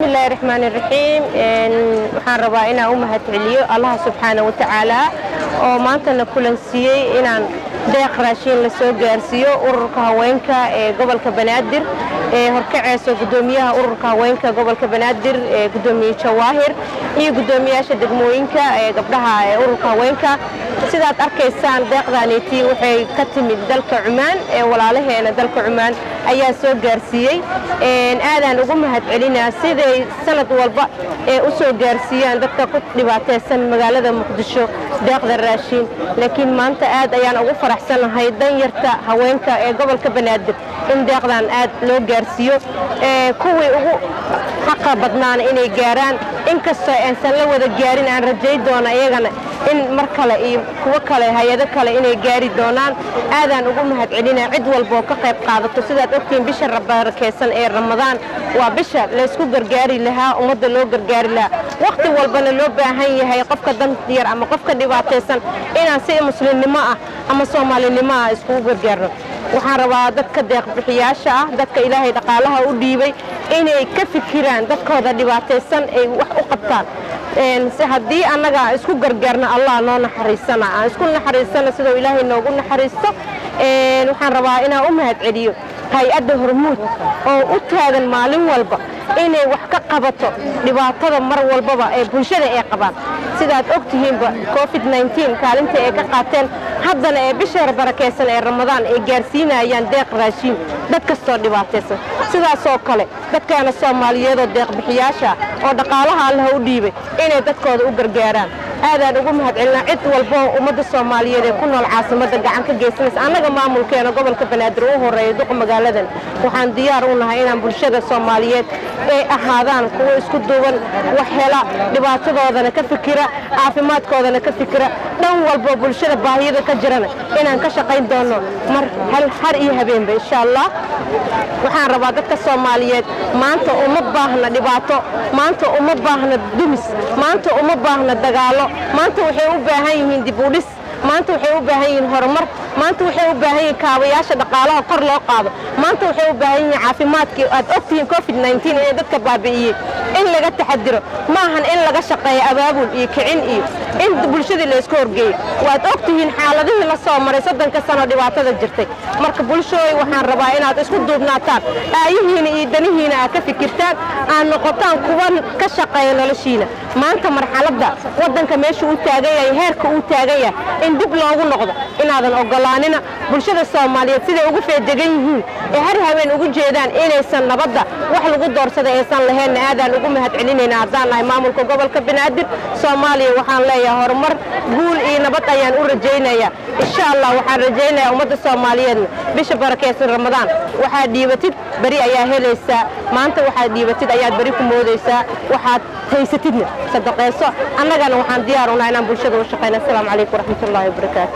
بسم الله الرحمن الرحيم waxaan rabaa inaan u mahadceliyo Allah subhanahu wa ta'ala oo maanta kulansiiyay inaan deeq raashin la soo gaarsiiyo ururka haweenka ee gobolka Banaadir ee horkacayso gudoomiyaha ururka haweenka gobolka Banaadir ee gudoomiye Jawaahir iyo gudoomiyaasha degmooyinka ee gabdhaha ee ururka haweenka sidaad arkaysaan deeqdaanitii waxay ka timid dalka Cumaan ee walaalaheena dalka Cumaan ayaa soo gaarsiiyay aadaan ugu mahadcelinaa siday sanad walba ee u soo gaarsiiyaan dadka ku dhibaataysan magaalada Muqdisho deeqda raashin laakiin maanta aad ayaan ugu faraxsanahay danyarta haweenka ee gobolka Banaadir in deeqdan aad loo gaarsiiyo kuwii ugu xaqa badnaan inay gaaraan inkastoo aysan la wada gaarin aan rajayn doona iyagana in mar kale iyo kuwa kale hay'ado kale inay gaari doonaan aadaan ugu mahadcelinaa cid walba oo ka qayb qaadato sidaad ogtiin bisha barakeysan ee Ramadaan waa bisha la isku gargaari lahaa umada loo gargaari lahaa waqti walbana loo baahan yahay qofka dan yar ama qofka dhibaataysan inaan si muslimnimo ah ama Soomaalinimo ah isku gargaarno waxaan rabaa dadka deeq bixiyaasha ah dadka Ilaahay dhaqaalaha u dhiibay inay ka fikiraan dadkooda dhibaataysan ay wax u qabtaan si haddii annaga isku gargaarno Allah noo naxariisana isku naxariisana sidoo Ilaahay noogu naxariisto waxaan rabaa inaan u mahadceliyo hay'adda Hormuud oo u taagan maalin walba inay wax ka qabato dhibaatada mar walba ee bulshada ay qabaan sidaad ogtihiinba COVID-19 kaalinta ay ka qaateen haddana ee bisha barakeysan ee Ramadaan ay gaarsiinayaan deeq raashin dad kastoo dhibaataysan sidaas oo kale dadkeena Soomaaliyeed oo deeq bixiyaasha oo dhaqaalaha Allah u dhiibay inay dadkooda u gargaaraan aadaan ugu mahadcelinaa cid walba oo umada Soomaaliyeed ee ku nool caasimada gacan ka geysanaysa annaga maamulkeena gobolka Banaadir u horeeyo duq magaaladan waxaan diyaar u nahay inaan bulshada Soomaaliyeed ay ahaadaan kuwa isku duuban wax hela dhibaatadoodana ka fikira caafimaadkoodana ka fikira dhan walba bulshada baahida ka jirana inaan ka shaqayn doono mar har iyo habeenba insha Allah waxaan rabaa dadka Soomaaliyeed maanta uma baahna dhibaato maanta uma baahna dumis maanta uma baahna dagaalo maanta waxay u baahan yihiin dib u dhis maanta waxay u baahan yihiin horumar maanta waxay u baahan yihiin kaabayaasha dhaqaalaha kor loo qaado maanta waxay u baahan yihiin caafimaadkii aad ogtihiin COVID-19 ee dadka baabi'iyay in laga taxadiro ma ahan in laga shaqeeyo abaabul iyo kicin iyo in bulshada la isku horgeeyo waad ogtihiin xaaladihii la soo maray 30 sano dhibaatada jirtay marka bulshooy waxaan rabaa inaad isku duubnaataan aayihiina iyo danihiina aad ka fikirtaan aan noqotaan kuwa ka shaqeeya noloshiina maanta marxaladda wadanka meesha uu taagan yahay heerka uu taagan yahay in dib loogu noqdo inaadan ogolaanina bulshada Soomaaliyeed sida ugu feedegan yihiin ee har habeen ugu jeedaan inaysan nabadda wax lagu doorsado aysan lahayn aadaan ugu mahadcelinayna haddaan nahay maamulka gobolka Banaadir Soomaaliya waxaan leeyahay horumar guul iyo nabad ayaan u rajaynayaa insha Allah waxaan rajaynayaa umada Soomaaliyeed bisha barakeysan Ramadaan waxaa dhiibatid bari ayaa helaysaa maanta waxaa dhiibatid ayaad bari ku moodaysaa waxaad haysatidna sadaqayso annagana waxaan diyaar u nahay inaan bulshada u shaqeyno. Assalaamu calaykum waraxmatullaahi wabarakaatuh.